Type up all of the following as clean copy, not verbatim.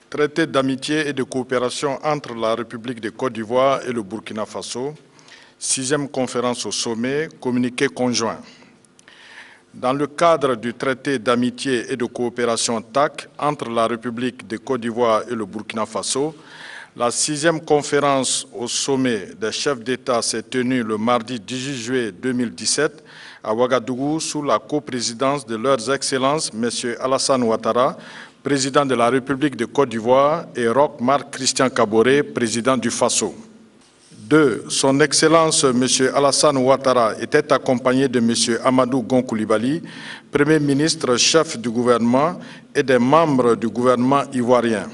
Traité d'amitié et de coopération entre la République de Côte d'Ivoire et le Burkina Faso, 6e conférence au sommet, communiqué conjoint. Dans le cadre du traité d'amitié et de coopération TAC entre la République de Côte d'Ivoire et le Burkina Faso, la 6e conférence au sommet des chefs d'État s'est tenue le mardi 18 juillet 2017 à Ouagadougou sous la coprésidence de leurs excellences M. Alassane Ouattara, président de la République de Côte d'Ivoire, et Roch Marc Christian Kaboré, président du Faso. 2. Son Excellence M. Alassane Ouattara était accompagné de M. Amadou Gon Coulibaly, Premier ministre, chef du gouvernement, et des membres du gouvernement ivoirien.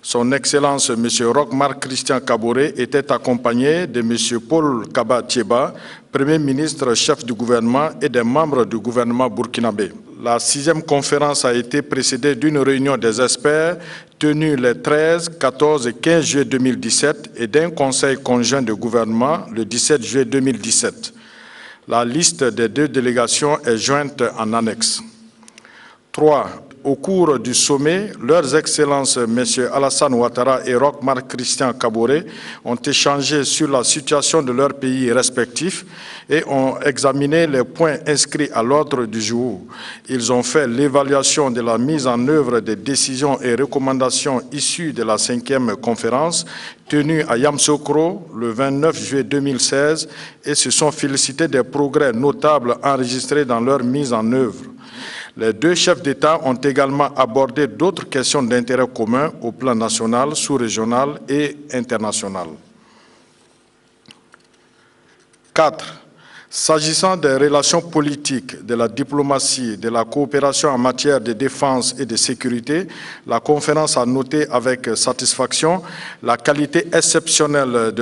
Son Excellence M. Roch Marc Christian Kaboré était accompagné de M. Paul Kaba Thieba, Premier ministre, chef du gouvernement, et des membres du gouvernement burkinabé. La 6e conférence a été précédée d'une réunion des experts tenue les 13, 14 et 15 juillet 2017 et d'un conseil conjoint de gouvernement le 17 juillet 2017. La liste des 2 délégations est jointe en annexe. 3. Au cours du sommet, leurs excellences M. Alassane Ouattara et Roch Marc Christian Kaboré ont échangé sur la situation de leurs pays respectifs et ont examiné les points inscrits à l'ordre du jour. Ils ont fait l'évaluation de la mise en œuvre des décisions et recommandations issues de la 5e conférence tenue à Yamoussoukro le 29 juillet 2016 et se sont félicités des progrès notables enregistrés dans leur mise en œuvre. Les 2 chefs d'État ont également abordé d'autres questions d'intérêt commun au plan national, sous-régional et international. 4. S'agissant des relations politiques, de la diplomatie, de la coopération en matière de défense et de sécurité, la conférence a noté avec satisfaction la qualité exceptionnelle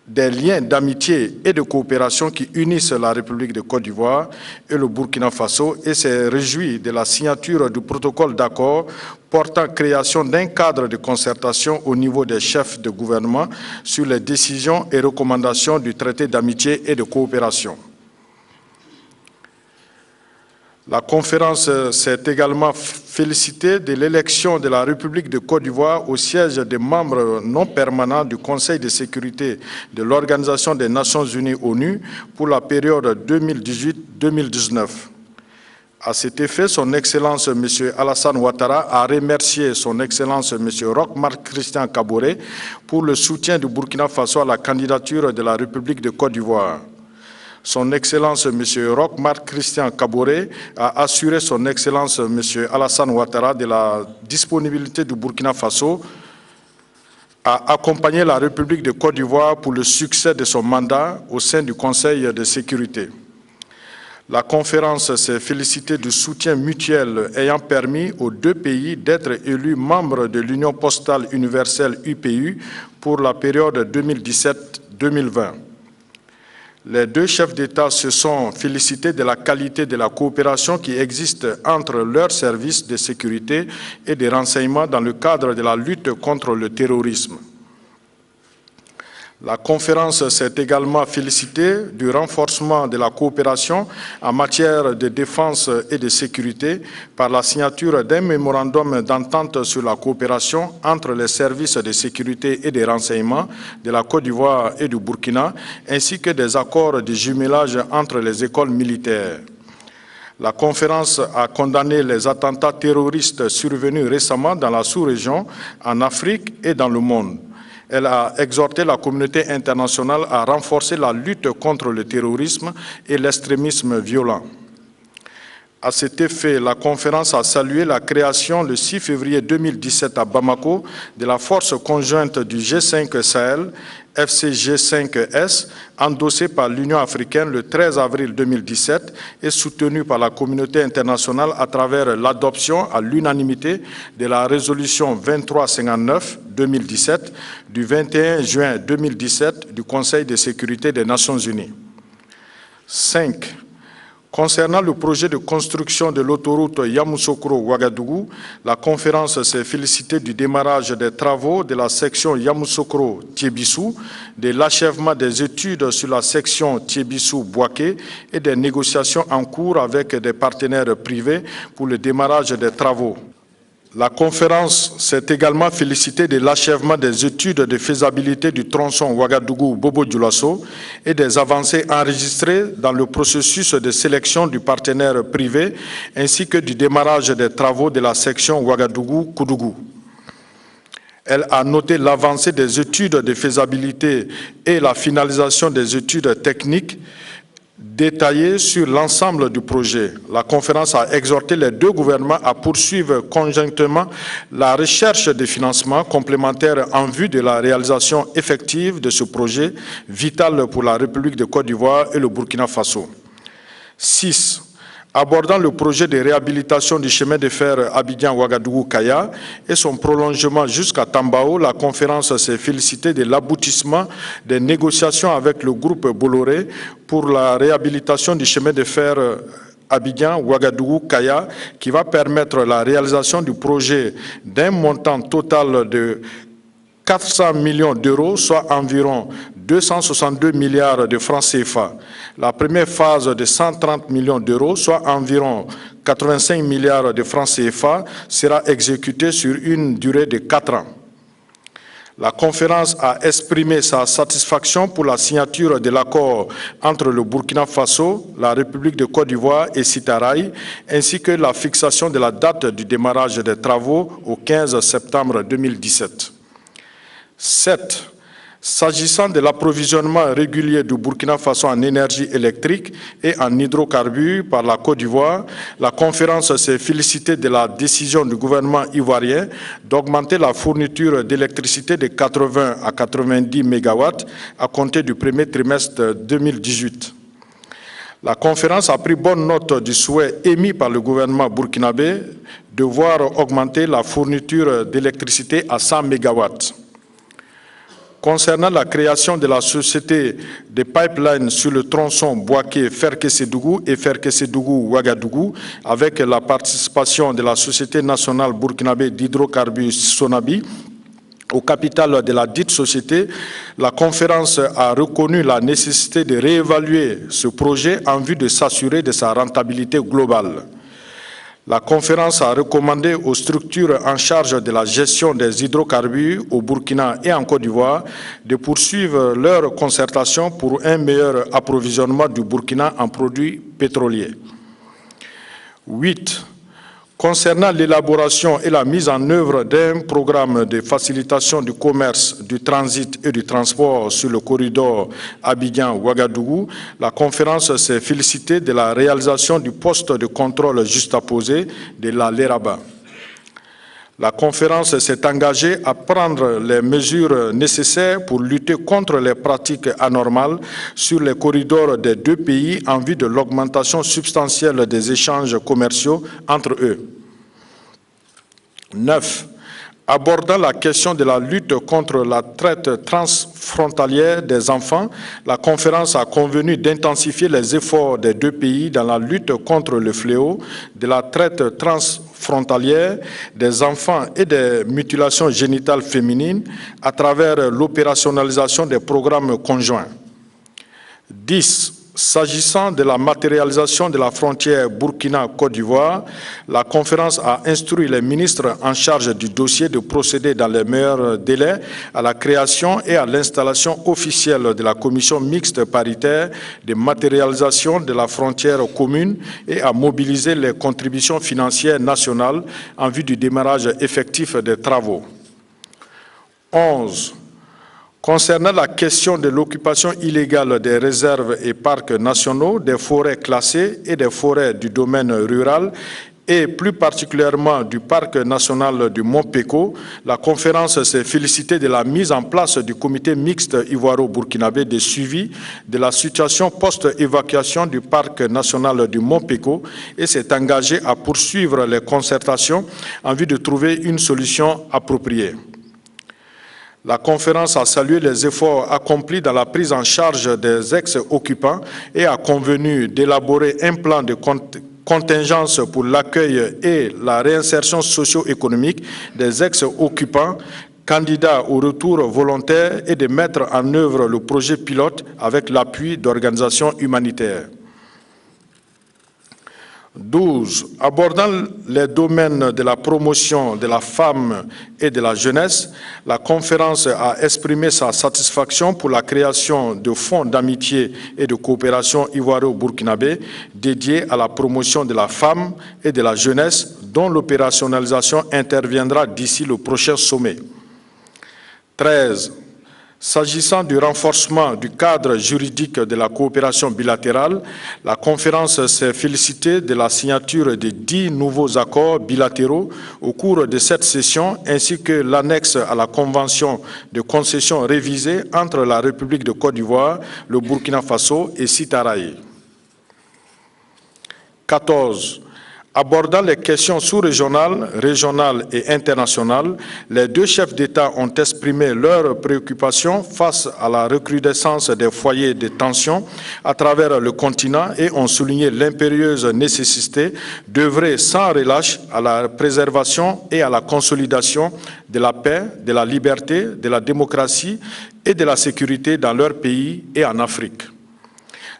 des liens d'amitié et de coopération qui unissent la République de Côte d'Ivoire et le Burkina Faso et s'est réjoui de la signature du protocole d'accord portant création d'un cadre de concertation au niveau des chefs de gouvernement sur les décisions et recommandations du traité d'amitié et de coopération. La conférence s'est également félicitée de l'élection de la République de Côte d'Ivoire au siège des membres non permanents du Conseil de sécurité de l'Organisation des Nations Unies ONU pour la période 2018-2019. À cet effet, son Excellence M. Alassane Ouattara a remercié son Excellence M. Roch Marc Christian Kaboré pour le soutien du Burkina Faso à la candidature de la République de Côte d'Ivoire. Son Excellence M. Roch Marc Christian Kaboré a assuré son Excellence M. Alassane Ouattara de la disponibilité du Burkina Faso à accompagner la République de Côte d'Ivoire pour le succès de son mandat au sein du Conseil de sécurité. La conférence s'est félicitée du soutien mutuel ayant permis aux 2 pays d'être élus membres de l'Union postale universelle UPU pour la période 2017-2020. Les 2 chefs d'État se sont félicités de la qualité de la coopération qui existe entre leurs services de sécurité et de renseignement dans le cadre de la lutte contre le terrorisme. La conférence s'est également félicitée du renforcement de la coopération en matière de défense et de sécurité par la signature d'un mémorandum d'entente sur la coopération entre les services de sécurité et de renseignement de la Côte d'Ivoire et du Burkina, ainsi que des accords de jumelage entre les écoles militaires. La conférence a condamné les attentats terroristes survenus récemment dans la sous-région, en Afrique et dans le monde. Elle a exhorté la communauté internationale à renforcer la lutte contre le terrorisme et l'extrémisme violent. À cet effet, la conférence a salué la création le 6 février 2017 à Bamako de la force conjointe du G5 Sahel, FCG5S, endossée par l'Union africaine le 13 avril 2017 et soutenue par la communauté internationale à travers l'adoption à l'unanimité de la résolution 2359-2017 du 21 juin 2017 du Conseil de sécurité des Nations Unies. 5. Concernant le projet de construction de l'autoroute Yamoussoukro-Ouagadougou, la conférence s'est félicitée du démarrage des travaux de la section Yamoussoukro-Tiébissou, de l'achèvement des études sur la section Tiébissou-Bouaké et des négociations en cours avec des partenaires privés pour le démarrage des travaux. La conférence s'est également félicitée de l'achèvement des études de faisabilité du tronçon Ouagadougou-Bobo-Dioulasso et des avancées enregistrées dans le processus de sélection du partenaire privé ainsi que du démarrage des travaux de la section Ouagadougou-Koudougou. Elle a noté l'avancée des études de faisabilité et la finalisation des études techniques détaillées sur l'ensemble du projet. La conférence a exhorté les deux gouvernements à poursuivre conjointement la recherche de financements complémentaires en vue de la réalisation effective de ce projet vital pour la République de Côte d'Ivoire et le Burkina Faso. 6. Abordant le projet de réhabilitation du chemin de fer Abidjan-Ouagadougou-Kaya et son prolongement jusqu'à Tambao, la conférence s'est félicitée de l'aboutissement des négociations avec le groupe Bolloré pour la réhabilitation du chemin de fer Abidjan-Ouagadougou-Kaya qui va permettre la réalisation du projet d'un montant total de 400 millions d'euros, soit environ 262 milliards de francs CFA. La première phase de 130 millions d'euros, soit environ 85 milliards de francs CFA, sera exécutée sur une durée de 4 ans. La conférence a exprimé sa satisfaction pour la signature de l'accord entre le Burkina Faso, la République de Côte d'Ivoire et Citaraï, ainsi que la fixation de la date du démarrage des travaux au 15 septembre 2017. 7. S'agissant de l'approvisionnement régulier du Burkina Faso en énergie électrique et en hydrocarbures par la Côte d'Ivoire, la conférence s'est félicitée de la décision du gouvernement ivoirien d'augmenter la fourniture d'électricité de 80 à 90 MW à compter du premier trimestre 2018. La conférence a pris bonne note du souhait émis par le gouvernement burkinabé de voir augmenter la fourniture d'électricité à 100 MW. Concernant la création de la société des pipelines sur le tronçon Bouaké-Ferkessédougou et Ferkessédougou-Ouagadougou, avec la participation de la Société nationale burkinabé d'hydrocarbures Sonabi, au capital de la dite société, la conférence a reconnu la nécessité de réévaluer ce projet en vue de s'assurer de sa rentabilité globale. La conférence a recommandé aux structures en charge de la gestion des hydrocarbures au Burkina et en Côte d'Ivoire de poursuivre leur concertation pour un meilleur approvisionnement du Burkina en produits pétroliers. 8. Concernant l'élaboration et la mise en œuvre d'un programme de facilitation du commerce, du transit et du transport sur le corridor Abidjan-Ouagadougou, la conférence s'est félicitée de la réalisation du poste de contrôle juxtaposé de la Léraba. La conférence s'est engagée à prendre les mesures nécessaires pour lutter contre les pratiques anormales sur les corridors des deux pays en vue de l'augmentation substantielle des échanges commerciaux entre eux. 9. Abordant la question de la lutte contre la traite transfrontalière des enfants, la conférence a convenu d'intensifier les efforts des deux pays dans la lutte contre le fléau de la traite transfrontalière des enfants et des mutilations génitales féminines à travers l'opérationnalisation des programmes conjoints. 10. S'agissant de la matérialisation de la frontière Burkina-Côte d'Ivoire, la conférence a instruit les ministres en charge du dossier de procéder dans les meilleurs délais à la création et à l'installation officielle de la commission mixte paritaire de matérialisation de la frontière commune et à mobiliser les contributions financières nationales en vue du démarrage effectif des travaux. 11. Concernant la question de l'occupation illégale des réserves et parcs nationaux, des forêts classées et des forêts du domaine rural, et plus particulièrement du parc national du Mont Péco, la conférence s'est félicitée de la mise en place du comité mixte ivoiro-burkinabé de suivi de la situation post-évacuation du parc national du Mont Péco et s'est engagée à poursuivre les concertations en vue de trouver une solution appropriée. La conférence a salué les efforts accomplis dans la prise en charge des ex-occupants et a convenu d'élaborer un plan de contingence pour l'accueil et la réinsertion socio-économique des ex-occupants candidats au retour volontaire et de mettre en œuvre le projet pilote avec l'appui d'organisations humanitaires. 12. Abordant les domaines de la promotion de la femme et de la jeunesse, la conférence a exprimé sa satisfaction pour la création de fonds d'amitié et de coopération ivoiro-burkinabé dédiés à la promotion de la femme et de la jeunesse, dont l'opérationnalisation interviendra d'ici le prochain sommet. 13. S'agissant du renforcement du cadre juridique de la coopération bilatérale, la conférence s'est félicitée de la signature de 10 nouveaux accords bilatéraux au cours de cette session, ainsi que l'annexe à la convention de concession révisée entre la République de Côte d'Ivoire, le Burkina Faso et Sitaraye. 14. Abordant les questions sous-régionales, régionales et internationales, les deux chefs d'État ont exprimé leurs préoccupations face à la recrudescence des foyers de tension à travers le continent et ont souligné l'impérieuse nécessité d'œuvrer sans relâche à la préservation et à la consolidation de la paix, de la liberté, de la démocratie et de la sécurité dans leur pays et en Afrique.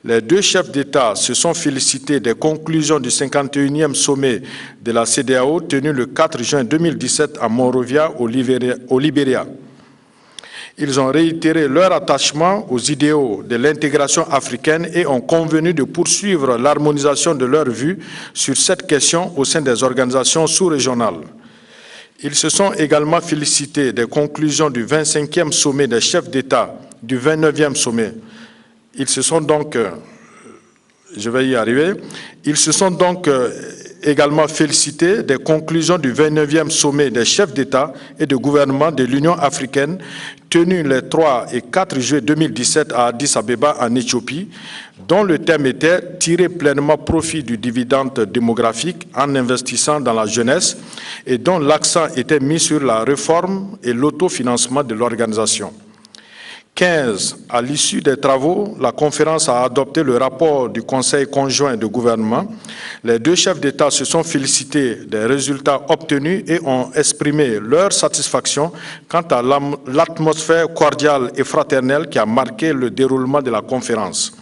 Les deux chefs d'État se sont félicités des conclusions du 51e sommet de la CEDEAO tenu le 4 juin 2017 à Monrovia, au Libéria. Ils ont réitéré leur attachement aux idéaux de l'intégration africaine et ont convenu de poursuivre l'harmonisation de leurs vues sur cette question au sein des organisations sous-régionales. Ils se sont également félicités des conclusions du 25e sommet des chefs d'État, du 29e sommet. Ils se sont donc, également félicités des conclusions du 29e sommet des chefs d'État et de gouvernement de l'Union africaine tenu les 3 et 4 juillet 2017 à Addis Abeba en Éthiopie, dont le thème était « Tirer pleinement profit du dividende démographique en investissant dans la jeunesse » et dont l'accent était mis sur la réforme et l'autofinancement de l'organisation. 15. À l'issue des travaux, la conférence a adopté le rapport du Conseil conjoint de gouvernement. Les deux chefs d'État se sont félicités des résultats obtenus et ont exprimé leur satisfaction quant à l'atmosphère cordiale et fraternelle qui a marqué le déroulement de la conférence.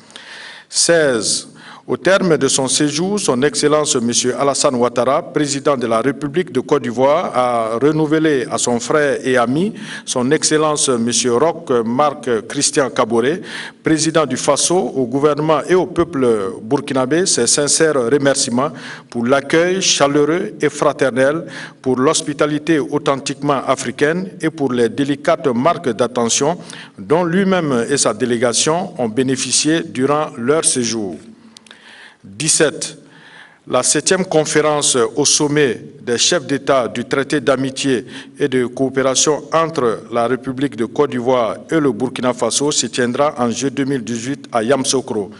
16. Au terme de son séjour, son Excellence M. Alassane Ouattara, président de la République de Côte d'Ivoire, a renouvelé à son frère et ami, son Excellence M. Roch Marc Christian Kaboré, président du Faso, au gouvernement et au peuple burkinabé, ses sincères remerciements pour l'accueil chaleureux et fraternel, pour l'hospitalité authentiquement africaine et pour les délicates marques d'attention dont lui-même et sa délégation ont bénéficié durant leur séjour. 17. La 7e conférence au sommet des chefs d'État du traité d'amitié et de coopération entre la République de Côte d'Ivoire et le Burkina Faso se tiendra en juillet 2018 à Yamoussoukro,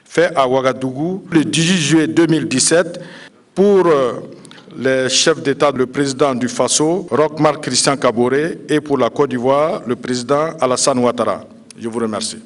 fait à Ouagadougou le 18 juillet 2017 pour les chefs d'État, le président du Faso, Roch Marc Christian Kaboré, et pour la Côte d'Ivoire, le président Alassane Ouattara. Je vous remercie.